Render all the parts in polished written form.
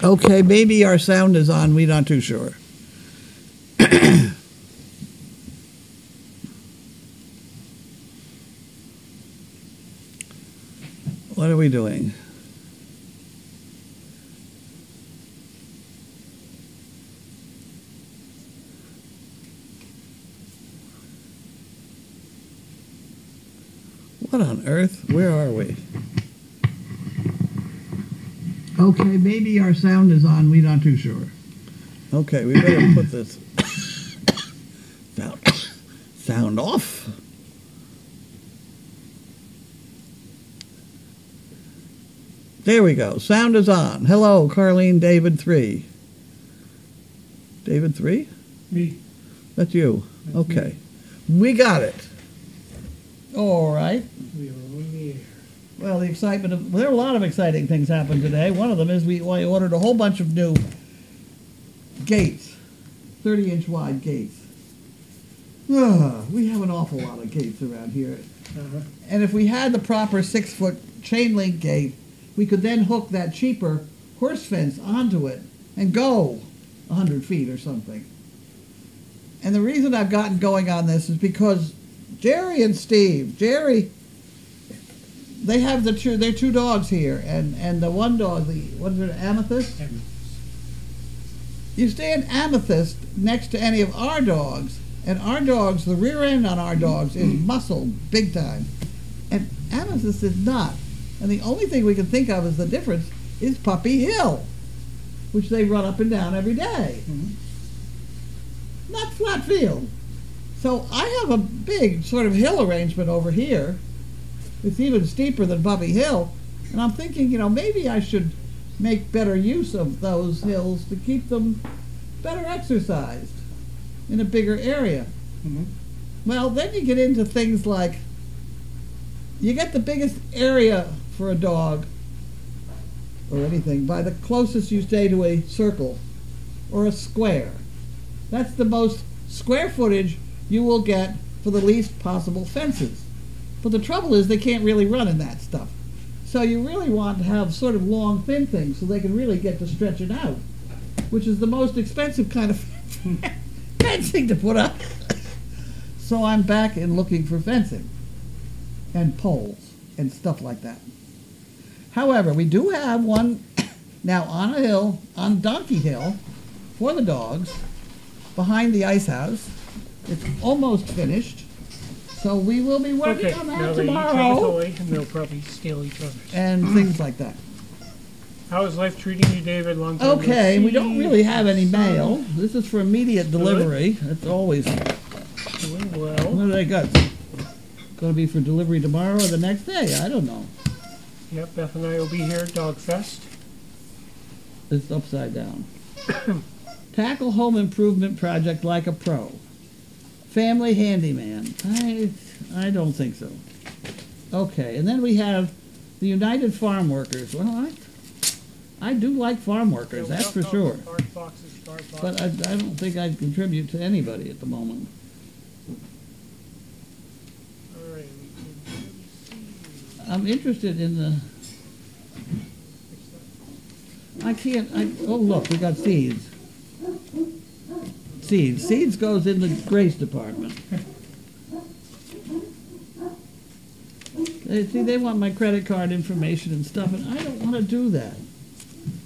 Okay, maybe our sound is on. We're not too sure. What are we doing? What on earth? Where are we? Okay, maybe our sound is on. We're not too sure. Okay, we better put this sound off. There we go. Sound is on. Hello, Carlene, David 3. David 3? Me. That's you. That's okay. Me. We got it. All right. We are on the air. Well, the excitement of, there are a lot of exciting things happened today. One of them is we ordered a whole bunch of new gates, 30-inch wide gates. We have an awful lot of gates around here. And if we had the proper 6-foot chain link gate, we could then hook that cheaper horse fence onto it and go 100 feet or something. And the reason I've gotten going on this is because Jerry and Steve, Jerry, they have their two dogs here, and the one dog, what is it, Amethyst? You stand Amethyst next to any of our dogs, and our dogs, the rear end on our dogs is muscled big time, and Amethyst is not. And the only thing we can think of as the difference is Puppy Hill, which they run up and down every day. Not flat field. So I have a big sort of hill arrangement over here. It's even steeper than Puppy Hill. And I'm thinking, maybe I should make better use of those hills to keep them better exercised in a bigger area. Well, then you get into things like, you get the biggest area for a dog or anything by the closest you stay to a circle or a square. That's the most square footage you will get for the least possible fences. But the trouble is they can't really run in that stuff. So you really want to have sort of long, thin things so they can really get to stretch it out, which is the most expensive kind of fencing to put up. So I'm back in looking for fencing and poles and stuff like that. However, we do have one now on a hill, on Donkey Hill, for the dogs, behind the ice house. It's almost finished, so we will be working on that tomorrow. And they'll probably steal each other's. And things like that. How is life treating you, David? Long time Okay, we don't really have any mail. This is for immediate delivery. It's always doing well. What do they got? Going to be for delivery tomorrow or the next day? I don't know. Yep, Beth and I will be here at Dog Fest. It's upside down. Tackle home improvement project like a pro. Family handyman. I don't think so. Okay, and then we have the United Farm Workers. Well, I do like farm workers, that's for sure. But I don't think I'd contribute to anybody at the moment. I'm interested in the... oh, look, we got seeds. Seeds goes in the Grace Department. See, they want my credit card information and stuff, and I don't want to do that.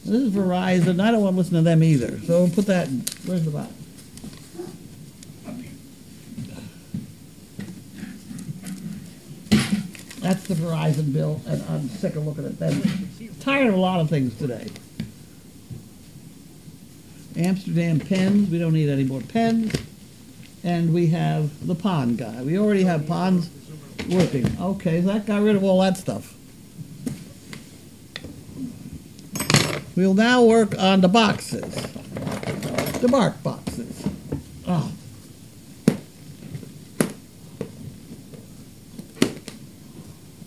This is Verizon. I don't want to listen to them either. So I'll put that in. Where's the button? That's the Verizon bill, and I'm sick of looking at them. Tired of a lot of things today. Amsterdam pens. We don't need any more pens. And we have the pond guy. We already have ponds working. Okay, so that got rid of all that stuff. We'll now work on the boxes. The bark boxes. Oh.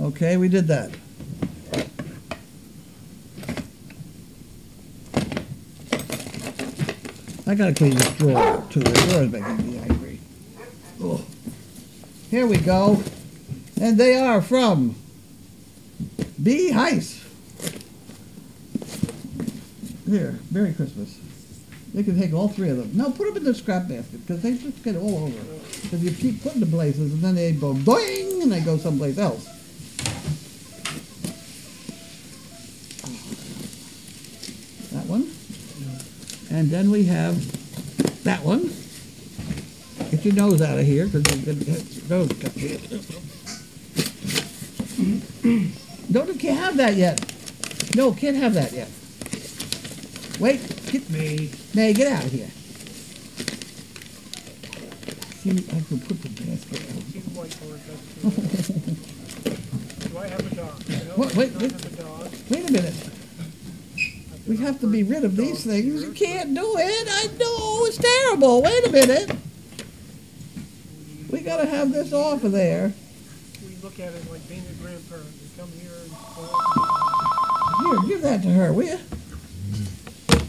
Okay, we did that. I gotta clean this drawer too. The drawer is making me angry. Oh. Here we go. And they are from B. Heiss. Here, Merry Christmas. They can take all three of them. No, put them in the scrap basket, because they just get all over. Because you keep putting them places, and then they go doing, and they go someplace else. That one. And then we have that one. Get your nose out of here, because you're going to get your nose cut here. No, you can't have that yet. No, can't have that yet. Wait, get May. May, get out of here. See, I can put the basket out. See the whiteboard, that's true. Do I have a dog? No, What, wait, I do wait. not have a dog. Wait a minute. We have to be rid of these things. You can't do it. I know, it's terrible. Wait a minute. We gotta have this off of there. We look at it like being a grandparent. We come here and Here, give that to her, will you?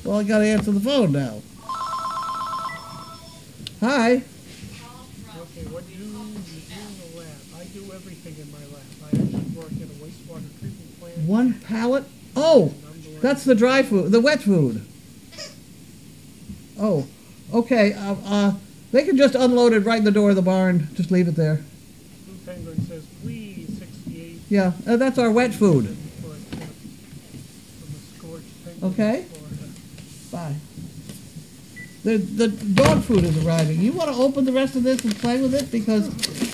Well, I gotta answer the phone now. Hi. okay, what do you do in the lab? I do everything in my lab. I actually work in a wastewater treatment plant. One pallet? Oh, that's the dry food, the wet food. Oh, okay. They can just unload it right in the door of the barn. Just leave it there. Blue Penguin says, please, 68. Yeah, that's our wet food. From a scorched penguin. Okay. Bye. The dog food is arriving. You want to open the rest of this and play with it? Because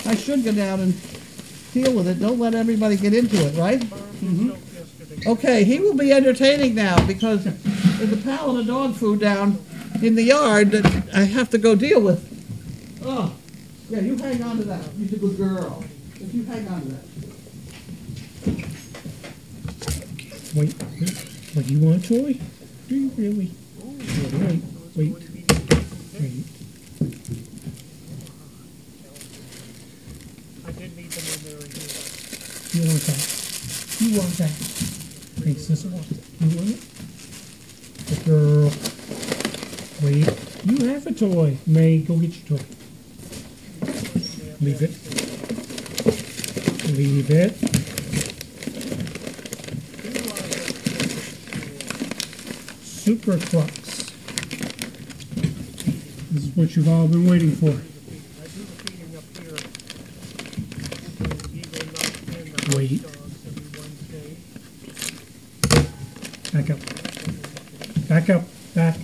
I should go down and deal with it. Don't let everybody get into it, right? Okay, he will be entertaining now because there's a pallet of dog food down in the yard that I have to go deal with. Oh, yeah, you hang on to that. You're a good girl. If you hang on to that. Wait, what, you want a toy? Do you really? Wait. I did need them when they were here. You want that? You want that? Hey, sister, you want it? Good girl. Wait, you have a toy. May, go get your toy. Leave it. Leave it. Super Crux. This is what you've all been waiting for. I do the feeding up here. The eagle knocks in the house Wait. dogs every Wednesday. Back up. Back up. Back.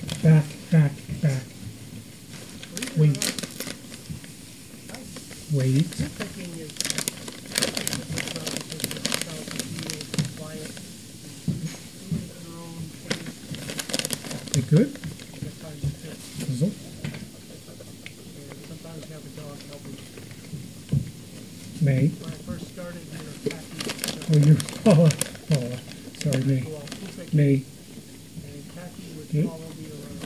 Wait. Wait. Thinking is quiet. Doing their own thing. They good? At times it fits. Sizzle. And sometimes have a dog helping. May. When I first started here, Kathy Oh, you're Paula. Sorry, May. go out pooping, May. and Kathy would Okay. follow me around the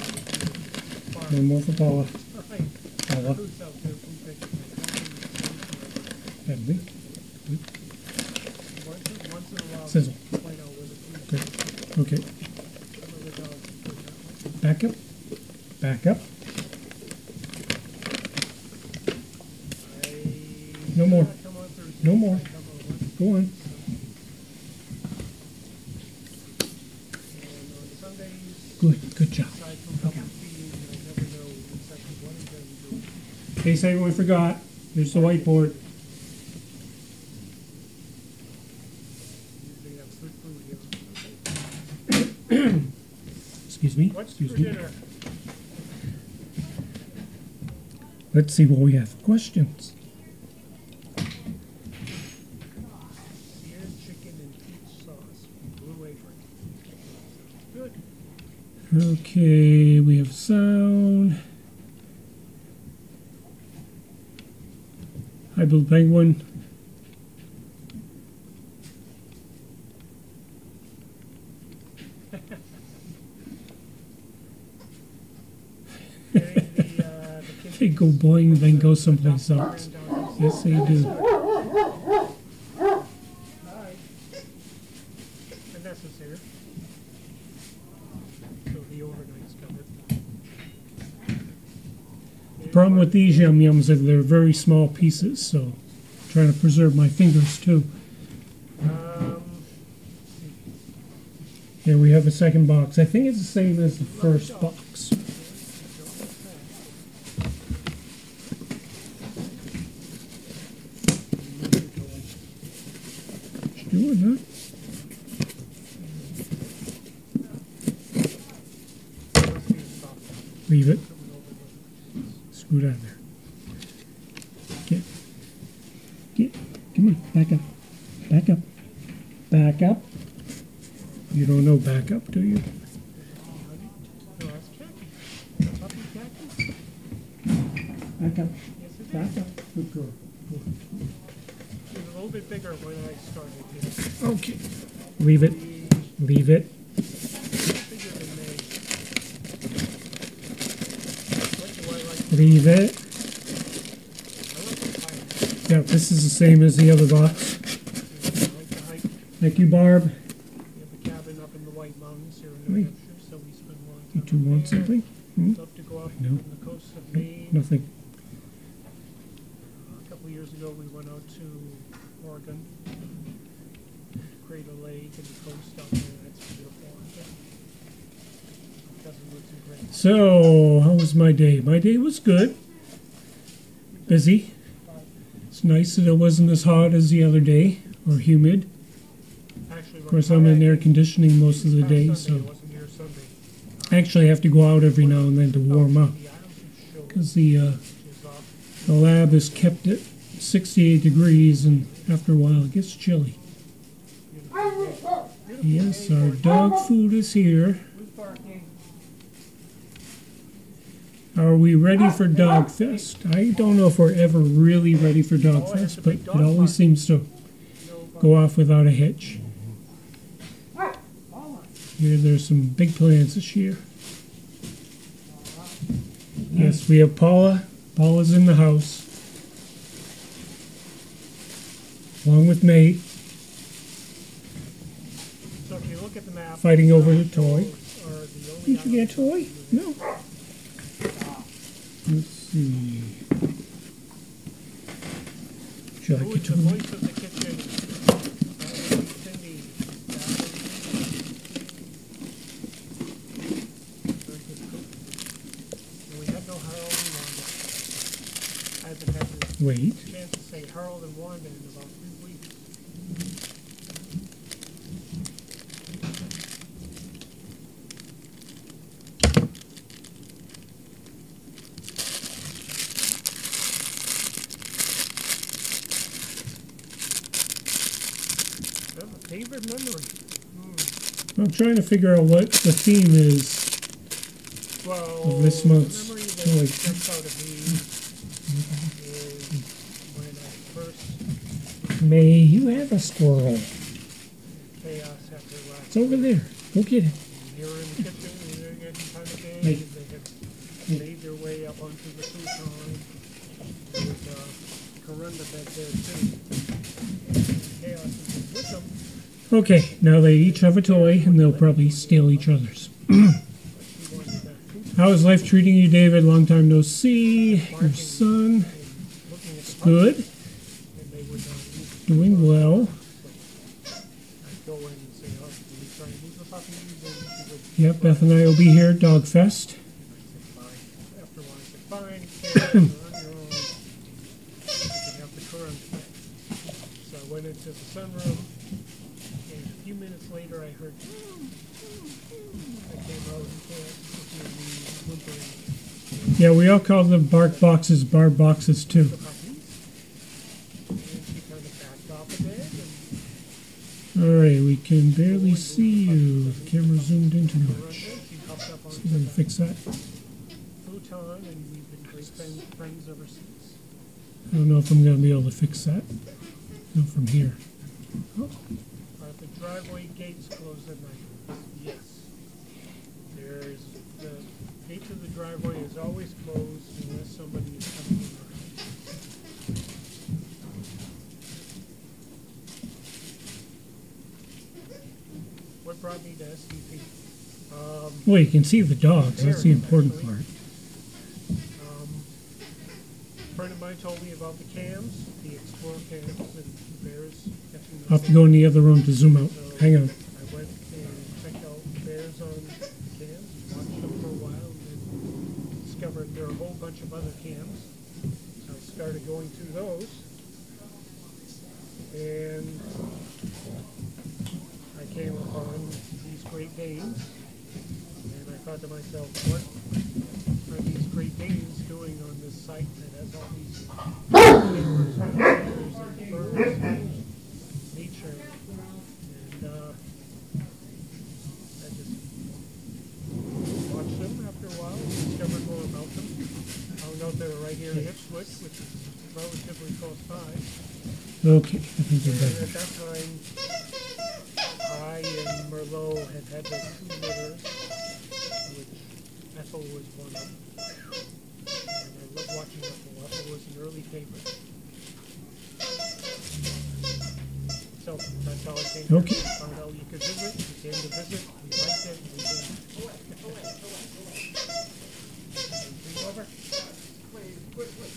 farm. No more for Paula. Right. Paula. Who's out there pooping? And me. Once in a while, Sizzle. point out where the poop Good. Okay. some of the dogs would put that way. Back up. Back up. No more. Come on Thursday. No more. Come on Wednesday. Go on. And on Sundays, Good. Good job. aside from helping feeding, I never know exactly what I'm going to do. In case anyone forgot, there's the whiteboard. Usually have good food here. Excuse me. What's Excuse for me. dinner? Let's see what we have. Questions. Seared chicken and peach sauce, blue apron. Good. Okay, we have sound. Hi, Blue Penguin. Getting the kids They go boing, then go someplace else. down Yes, they do. Hi. Vanessa's here. So the overnight's covered. Problem with these yum yums is they're very small pieces, so I'm trying to preserve my fingers too. Here we have a second box. I think it's the same as the first box. What you doing, huh? Leave it. Scoot out of there. Get. Come on, back up. Back up. Back up. You don't know back up, do you? Back up. Back up. Good girl. It was a little bit bigger when I started here. Okay. Leave it. Leave it. Bigger than me. What do I like? Leave it. I like the height. Yeah, this is the same as the other box. I like the height. Thank you, Barb. We have a cabin up in the White Mountains here in New Wait. Hampshire, so we spend a lot of You time two want there. something? Hmm? Love to go out No. on the coast of Maine. Nothing. A couple of years ago, we went out to Oregon, Crater Lake, and the coast out there. That's beautiful. My cousin lives in Great. So, how was my day? My day was good. Busy. It's nice that it wasn't as hot as the other day, or humid. Actually, Of course, I'm in air conditioning most of the day, so wasn't here Sunday. I actually have to go out every now and then to warm up, The altitude show because is off. the lab is kept at 68 degrees, and after a while it gets chilly. Yes, our dog food is here. Who's barking? Are we ready for Dog Fest? I don't know if we're ever really ready for Dog Fest, but it always seems to go off without a hitch. Here, there's some big plans this year. Yes, we have Paula. Paula's in the house, along with May, So if you look at the map, fighting over the toy. are the only Did you get a toy? No. Let's see. Should I Who get is to the them? voice of the kitchen? Cindy. Very good cook. And we had no Harold and Wanda. I haven't had the Wait. chance to say Harold and Wanda in about 3 weeks. I have a favorite memory. I'm trying to figure out what the theme is. Well, Of this month's the memory toy. that jumps out at me is when I first May, you have a squirrel. chaos after last. It's over there. Go get it. You're in the kitchen, and they're getting time of day, Hey. and they have made their way up onto the futon. There's a corunda bed there too. Chaos is with them. Okay, now they each have a toy, and they'll probably steal each other's. She wanted that futon How is life treating you, David? Long time no see. Your son, looking at the good, puppy, and they would not move. doing well. I'd go in and say, "Oh, can you try and move the puppy?" Then she would. Yep, Beth and I will be here, Dog Fest. Fine. After a while, I said, "Fine, you're on your own. You can have the current thing." So I went into the sunroom, and a few minutes later, I heard. I came out and could hear me whimpering Yeah, we all call them bark boxes, barb boxes too. the puppies. And she kind of backed off a bit, and Alright, we can barely see you. The camera zoomed in too much. she hopped up onto I'm gonna the fix that. futon, and we've been great friends ever since. I don't know if I'm gonna be able to fix that. No, from here. Are the driveway gates closed at night? Yes. There's the gate to the driveway is always closed unless somebody is coming in our house. What brought me to SDP? Well, you can see the dogs. That's the important part. A friend of mine told me about the cams, the Explorer cams, and bears catching I'll have to go in the other room to zoom out. So Hang on. I went and checked out cars on cams, watched them for a while, and then discovered there were a whole bunch of other cams. So I started going through those, and I came upon these Great Danes, and I thought to myself, what are these Great Danes doing on this site that has all these cameras and bears and birds and nature? And I just watched them after a while, discovered more about them. Found out they were right here in Ipswich, which is relatively close by. Okay, I think you're And better. at that time, I and Merlot had those two litters, which Ethel was one of. And I love watching Ethel. Ethel was an early favorite. So that's how I came to Okay. found out you could visit. We came to visit. We liked it. We did. Anything over? Please, quickly,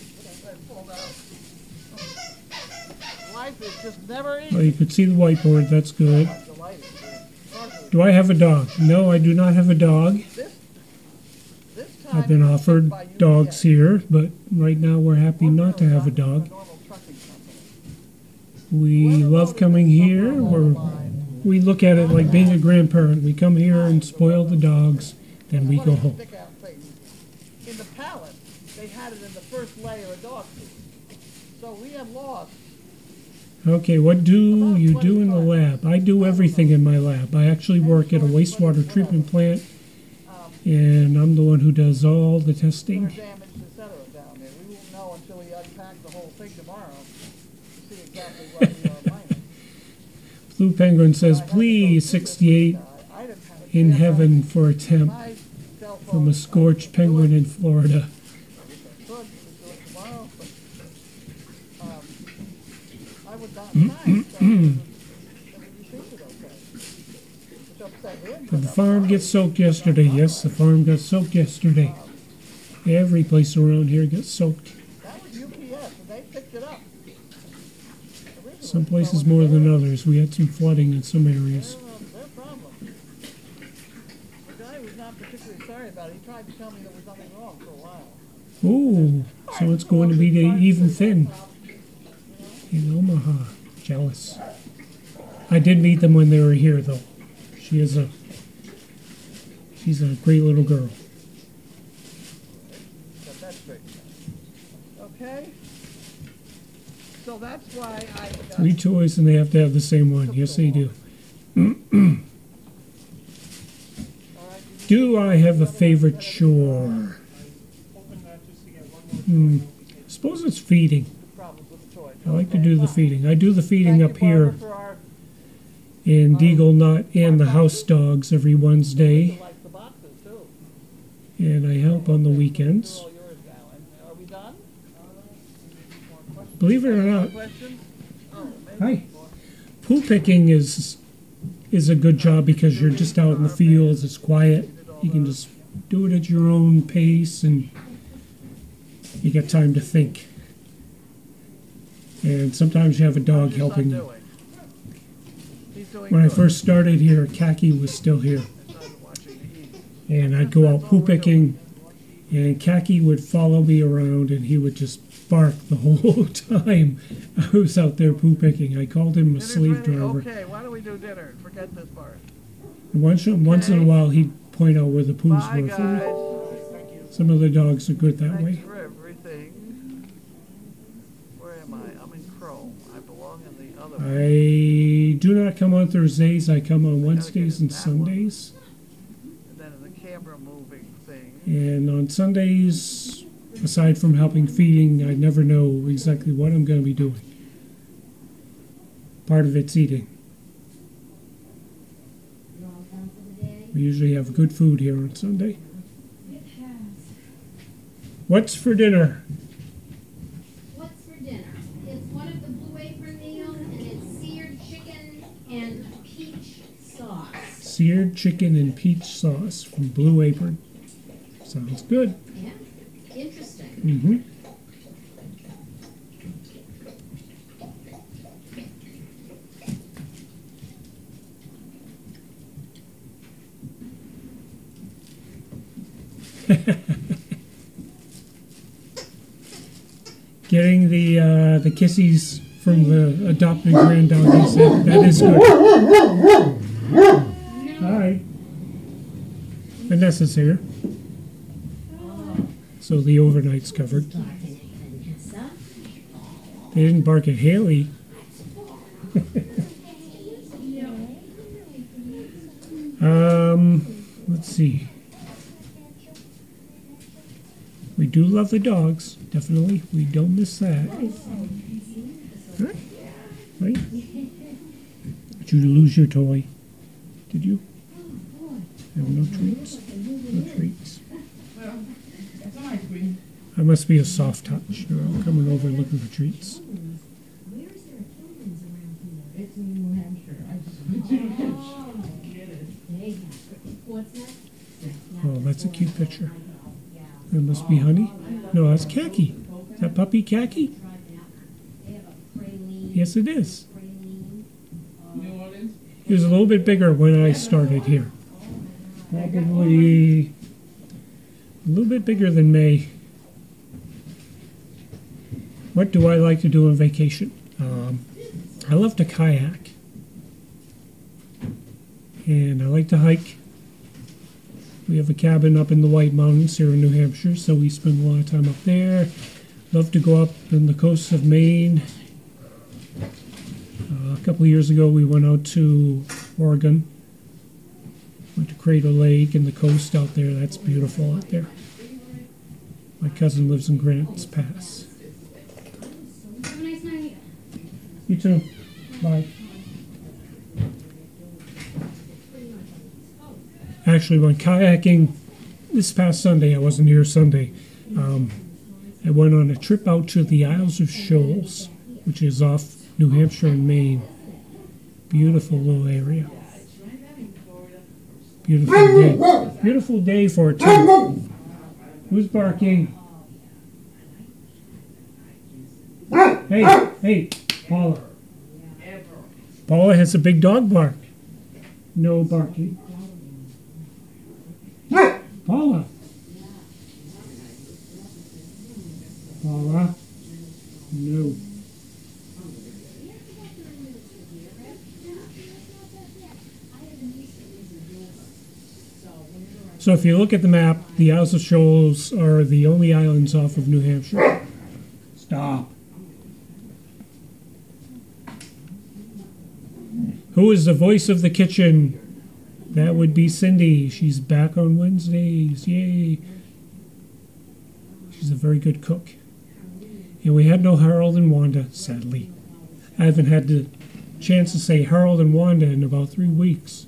I pulled out. Life is just never Well, easy. you could see the whiteboard. That's good. I'm delighted. Do I have a dog? No, I do not have a dog. This time I've been it was offered picked by UPS, dogs here, but right now we're happy not to have a dog. normal trucking company. We love coming here. We look at it like being a grandparent. We come here and spoil the dogs, then we go home. Stick out things. In the pallet, they had it in the first layer of dog food. So we have lost. Okay, what do you do in the lab? I do everything in my lab. I actually work at a wastewater treatment plant, and I'm the one who does all the testing. Damage, etc. down there. We won't know until we unpack the whole thing tomorrow to see exactly what we are mining. Blue Penguin says, please, 68 I didn't have a in chance. heaven for a temp My cell phone from a scorched penguin in Florida. could do it tomorrow, but I would not mind that we received it okay. Which upset him. Did the farm get soaked yesterday? Yes, the farm got soaked yesterday. Every place around here got soaked. That was UPS, and they picked it up. Some places more than others. We had some flooding in some areas. Their problem. The guy was not particularly sorry about it. He tried to tell me there was nothing wrong for a while. Oh, so it's going to be the even thin in Omaha. Jealous. I did meet them when they were here, though. She's a great little girl. Got that straight. Okay? So that's why I... 3 toys and they have to have the same one. Yes, they do. Do I have a favorite chore? Hoping that just to get one more. Suppose it's feeding. Problems with the toy. I like to do the feeding. I do the feeding Thank up you, Barbara, here for our... in Deagle Nut and the house dogs every Wednesday, Like the boxes, too. and I help on the weekends. All yours now. And are we done? Believe it or not, Questions? Oh, maybe. hi. Poo picking is a good job because you're just out in the fields. It's quiet. You can just do it at your own pace, and you get time to think. And sometimes you have a dog How's your son helping you. doing? He's doing When I good. first started here, Khaki was still here, I'm watching the eat. and I'd go out poo picking, and Khaki would follow me around, and he would just bark the whole time I was out there poo picking. I called him a Dinner's slave ready? driver. Okay, why don't we do dinner? Forget this part. Once in a while, he'd point out where the poos Bye, were for me. guys. Some of the dogs are good that Thanks way. for everything. Where am I? I'm in Chrome. I belong in the other one. I do not come on Thursdays. I come on Wednesdays and Sundays. And then in the camera moving thing. And on Sundays, aside from helping feeding, I never know exactly what I'm going to be doing. Part of it's eating. We usually have good food here on Sunday. What's for dinner? What's for dinner? It's one of the Blue Apron meals, and it's seared chicken and peach sauce. Seared chicken and peach sauce from Blue Apron. Sounds good. Yeah, interesting. Mm-hmm. Getting the kissies from the adopted granddoggies, that is good. Hi. Vanessa's here. So the overnight's covered. They didn't bark at Haley. Let's see. We do love the dogs, definitely. We don't miss that. Huh? Right? Did you lose your toy? Did you? Have no treats? No treats. I must be a soft touch. I'm coming over looking for treats. Oh, that's a cute picture. That must be Honey. No, that's Khaki. Is that puppy Khaki? Yes, it is. He was a little bit bigger when I started here. Probably a little bit bigger than May. What do I like to do on vacation? I love to kayak. And I like to hike. We have a cabin up in the White Mountains here in New Hampshire, so we spend a lot of time up there. Love to go up on the coast of Maine. A couple of years ago, we went out to Oregon. Went to Crater Lake and the coast out there. That's beautiful out there. My cousin lives in Grants Pass. Have a nice night. You too. Bye. Actually went kayaking this past Sunday. I wasn't here Sunday. I went on a trip out to the Isles of Shoals, which is off New Hampshire and Maine. Beautiful little area. Beautiful day. Beautiful day for it too. Who's barking? Hey, Paula. Paula has a big dog bark. No barking. Paula. Paula. No. So if you look at the map, the Isles of Shoals are the only islands off of New Hampshire. Stop. Who is the voice of the kitchen? That would be Cindy. She's back on Wednesdays. Yay. She's a very good cook. And we had no Harold and Wanda, sadly. I haven't had the chance to say Harold and Wanda in about 3 weeks.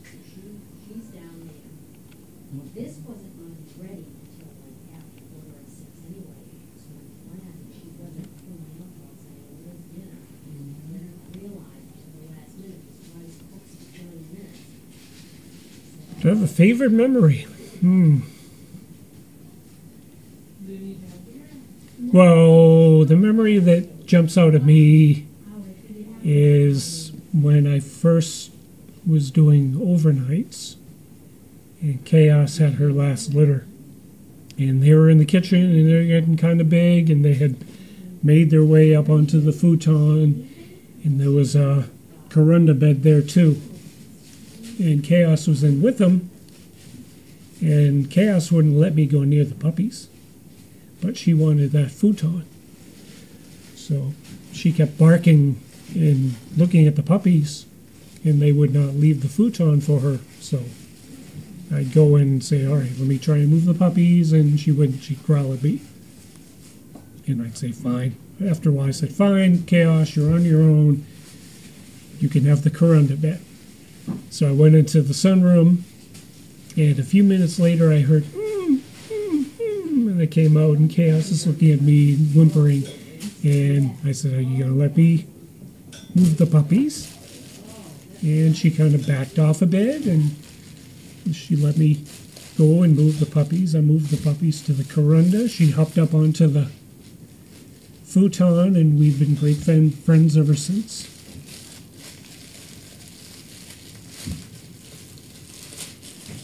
This wasn't ready until like after 6:15 anyway. So when she wasn't pulling up saying, "Where's dinner?" And then I realized at the last minute this rice cooks for 30 minutes. Do I have a favorite memory? Well, the memory that jumps out at me is when I first was doing overnights and Chaos had her last litter. And they were in the kitchen and they're getting kind of big and they had made their way up onto the futon and there was a corunda bed there too. And Chaos was in with them, and Chaos wouldn't let me go near the puppies, but she wanted that futon. So she kept barking and looking at the puppies, and they would not leave the futon for her. So I'd go in and say, all right, let me try and move the puppies, and she wouldn't. She'd growl at me. And I'd say, fine. After a while, I said, fine, Chaos, you're on your own. You can have the corunda bed. So I went into the sunroom, and a few minutes later I heard, and I came out, and Chaos is looking at me, whimpering, and I said, are you going to let me move the puppies? And she kind of backed off a bit, and she let me go and move the puppies. I moved the puppies to the corunda. She hopped up onto the futon, and we've been great friends ever since.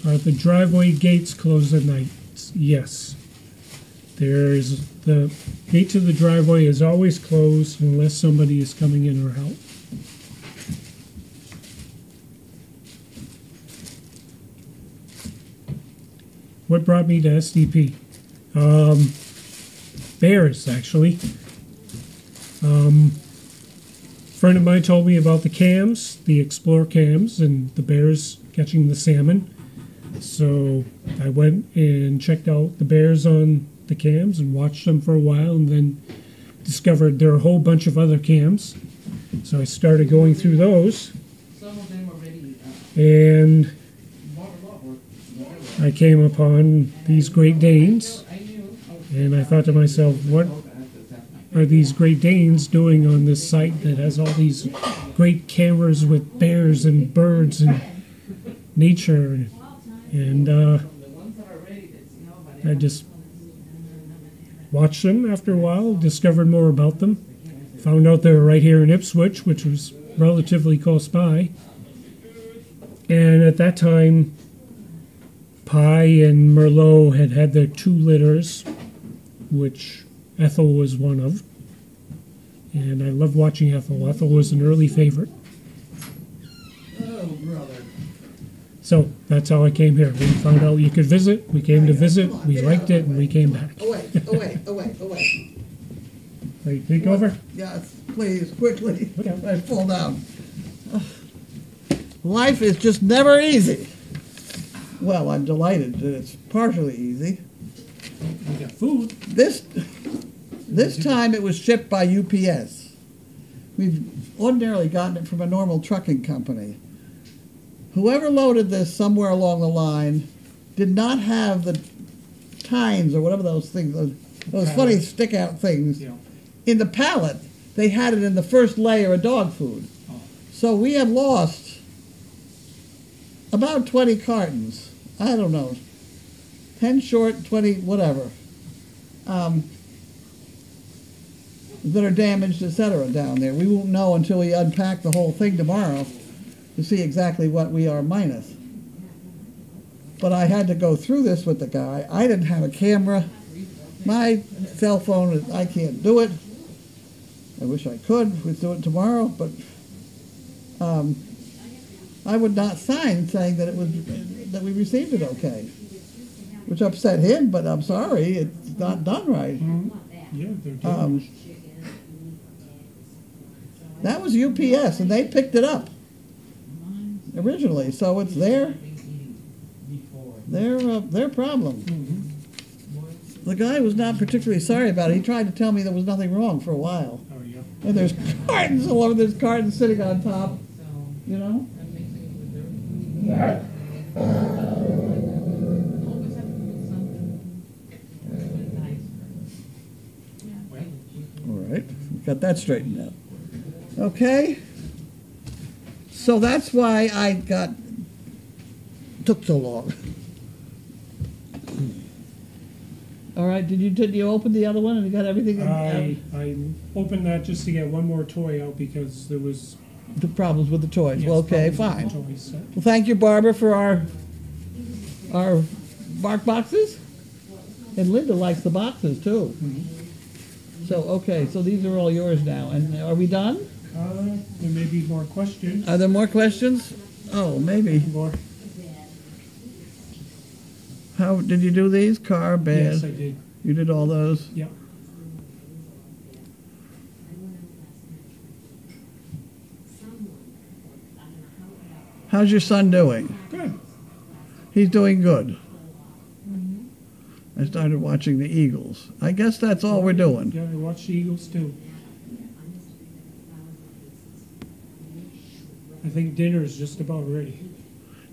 Are the driveway gates closed at night? Yes. There's the gate to the driveway is always closed unless somebody is coming in or out. What brought me to SDP? Bears, actually. Friend of mine told me about the cams, the Explorer cams, and the bears catching the salmon. So I went and checked out the bears on the cams and watched them for a while, and then discovered there are a whole bunch of other cams. So I started going through those, Some of them already and bought a lot or I came upon these Great Danes, I knew. and I thought to myself, what are these Great Danes doing on this site that has all these great cameras with bears and birds and nature? And The ones that are ready, that's, you know, but I just watched them after a while, discovered more about them, found out they were right here in Ipswich, which was relatively close by. And at that time, Pye and Merlot had had their 2 litters, which Ethel was one of. And I loved watching Ethel. Ethel was an early favorite. oh brother. So that's how I came here. We found out you could visit. We came to visit. We liked it, and we came back. Away, away, away, away. Ready to take over? Yes, please, quickly. Okay. I fall down. Life is just never easy. Well, I'm delighted that it's partially easy. We got food. This time it was shipped by UPS. We've ordinarily gotten it from a normal trucking company. Whoever loaded this somewhere along the line did not have the tines or whatever those things, those funny stick-out things, Yeah. in the pallet. They had it in the first layer of dog food. Oh. So we have lost about 20 cartons. I don't know, 10 short, 20, whatever, that are damaged, etc. down there. We won't know until we unpack the whole thing tomorrow to see exactly what we are minus. But I had to go through this with the guy. I didn't have a camera. My cell phone, I can't do it. I wish I could. We'd do it tomorrow, but I would not sign saying that it was that we received it okay, which upset him. But I'm sorry, it's not done right. Yeah, they're damaged. That was UPS, and they picked it up originally, so it's their problem. The guy was not particularly sorry about it. He tried to tell me there was nothing wrong for a while. Oh, yeah. And there's cartons all over. There's cartons sitting on top, you know. All right, got that straightened out. Okay. So that's why I took so long. All right, did you open the other one and you got everything? I opened that just to get one more toy out because there was The problems with the toys. yes, Well, okay, problems fine. with the toys set. Well, thank you, Barbara, for our bark boxes. And Linda likes the boxes too. So, okay, so these are all yours now. And are we done? There may be more questions. Are there more questions? Oh, maybe. More. How did you do these? Car, bed? Yes, I did. You did all those? Yeah. How's your son doing? Good. He's doing good. I started watching the Eagles. I guess that's all we're doing. Yeah, I watched the Eagles too. I think dinner's just about ready.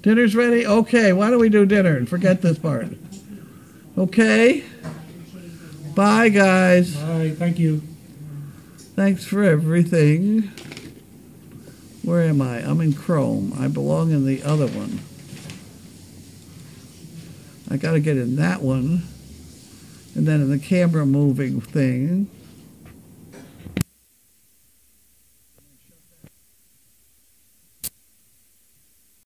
Dinner's ready? Okay, why don't we do dinner and forget this part? Okay? Bye, guys. Bye, thank you. Thanks for everything. Where am I? I'm in Chrome. I belong in the other one. I got to get in that one. And then in the camera moving thing.